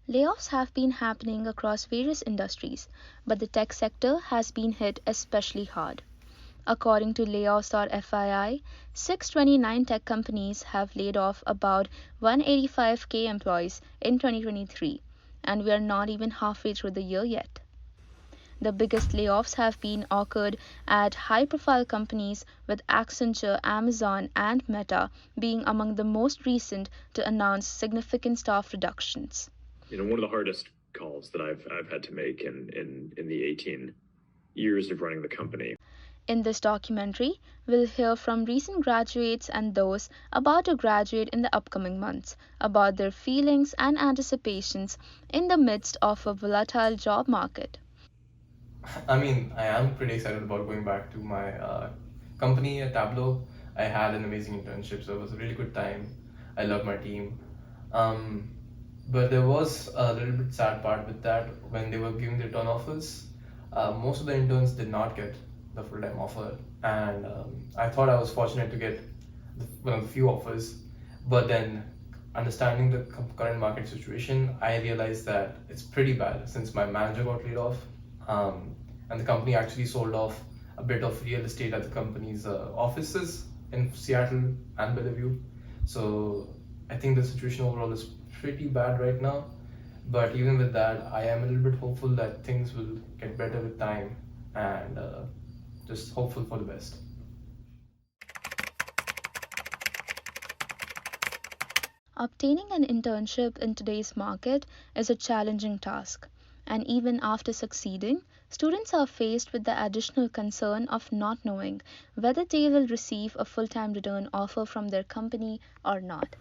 Layoffs have been happening across various industries, but the tech sector has been hit especially hard. According to Layoffs.fyi, 629 tech companies have laid off about 185K employees in 2023, and we are not even halfway through the year yet. The biggest layoffs have been occurred at high profile companies, with Accenture, Amazon, and Meta being among the most recent to announce significant staff reductions. One of the hardest calls that I've had to make in the 18 years of running the company. In this documentary, we'll hear from recent graduates and those about to graduate in the upcoming months about their feelings and anticipations in the midst of a volatile job market. I am pretty excited about going back to my company at Tableau. I had an amazing internship, so it was a really good time. I love my team. Um, but there was a little bit sad part with that when they were giving the return offers. Most of the interns did not get the full time offer, and I thought I was fortunate to get one of the few offers. But then, understanding the current market situation, I realized that it's pretty bad since my manager got laid off, and the company actually sold off a bit of real estate at the company's offices in Seattle and Bellevue. So I think the situation overall is pretty bad right now. But even with that, I am a little bit hopeful that things will get better with time, and just hopeful for the best. Obtaining an internship in today's market is a challenging task, and even after succeeding, students are faced with the additional concern of not knowing whether they will receive a full time return offer from their company or not.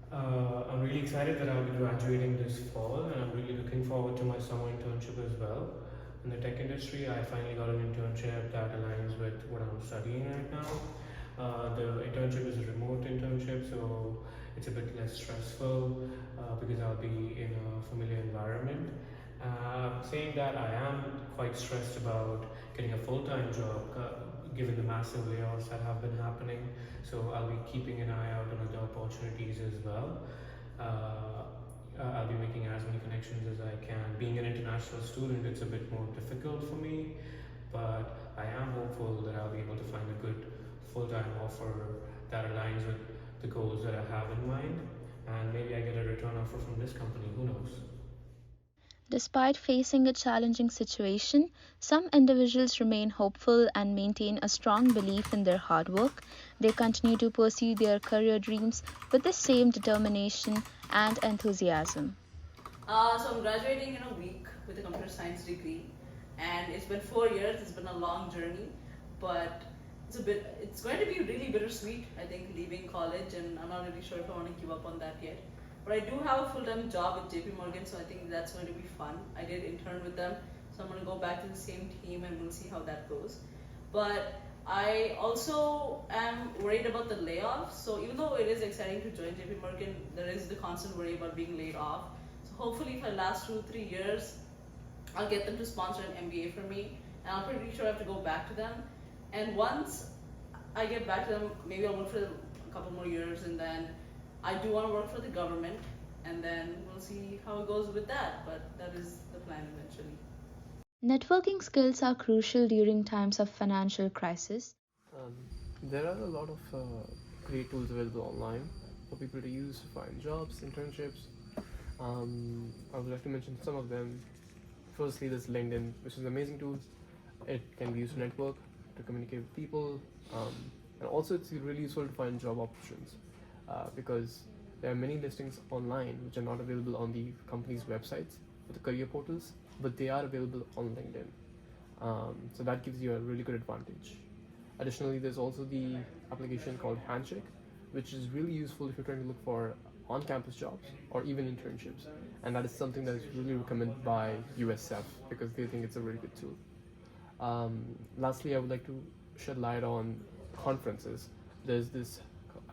I'm really excited that I'll be graduating this fall, and I'm really looking forward to my summer internship as well. In the tech industry, I finally got an internship that aligns with what I'm studying right now. The internship is a remote internship, so it's a bit less stressful because I'll be in a familiar environment. Saying that, I am quite stressed about getting a full time job given the massive layoffs that have been happening. So I'll be keeping an eye out on other opportunities as well. I'll be making as many connections as I can. Being an international student, it's a bit more difficult for me, but I am hopeful that I'll be able to find a good full time offer that aligns with the goals that I have in mind. And maybe I get a return offer from this company, who knows? Despite facing a challenging situation, some individuals remain hopeful and maintain a strong belief in their hard work. They continue to pursue their career dreams with the same determination and enthusiasm. So I'm graduating in a week with a computer science degree, and it's been 4 years. It's been a long journey, but it's going to be really bittersweet. I think leaving college, and I'm not really sure if I want to give up on that yet. But I do have a full-time job with JP Morgan, so I think that's going to be fun. I did intern with them, so I'm going to go back to the same team, and we'll see how that goes. But I also am worried about the layoffs. So even though it is exciting to join JP Morgan, there is the constant worry about being laid off. So hopefully, if I last 2-3 years, I'll get them to sponsor an MBA for me, and I'm pretty sure I have to go back to them. And once I get back to them, maybe I'll work for them a couple more years, and then I do want to work for the government, and then we'll see how it goes with that. But that is the plan eventually. Networking skills are crucial during times of financial crisis. Um, there are a lot of great tools available online for people to use to find jobs, internships. I would like to mention some of them. Firstly, there's LinkedIn, which is an amazing tool. It can be used to network, to communicate with people, and also it's really useful to find job options because there are many listings online which are not available on the company's websites or the career portals, but they are available on LinkedIn. So that gives you a really good advantage. Additionally, there's also the application called Handshake, which is really useful if you're trying to look for on-campus jobs or even internships, and that is something that is really recommended by USF because they think it's a really good tool. Lastly, I would like to shed light on conferences. There's this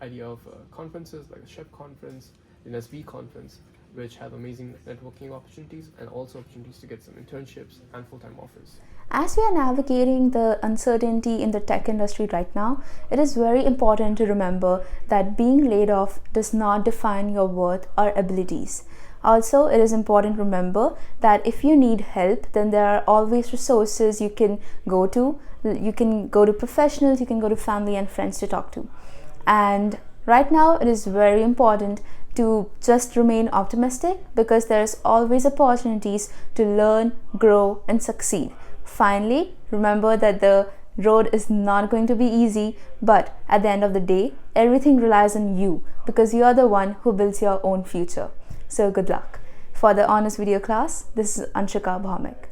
idea of conferences like the Chef Conference, the NSB Conference, which have amazing networking opportunities and also opportunities to get some internships and full-time offers. As we are navigating the uncertainty in the tech industry right now, it is very important to remember that being laid off does not define your worth or abilities. Also, it is important to remember that if you need help, then there are always resources you can go to. You can go to professionals, you can go to family and friends to talk to. And right now, it is very important to just remain optimistic, because there's always opportunities to learn, grow, and succeed. Finally, remember that the road is not going to be easy, but at the end of the day, everything relies on you, because you are the one who builds your own future. So good luck. For the Honest Video class, this is Anshika Bhaumik.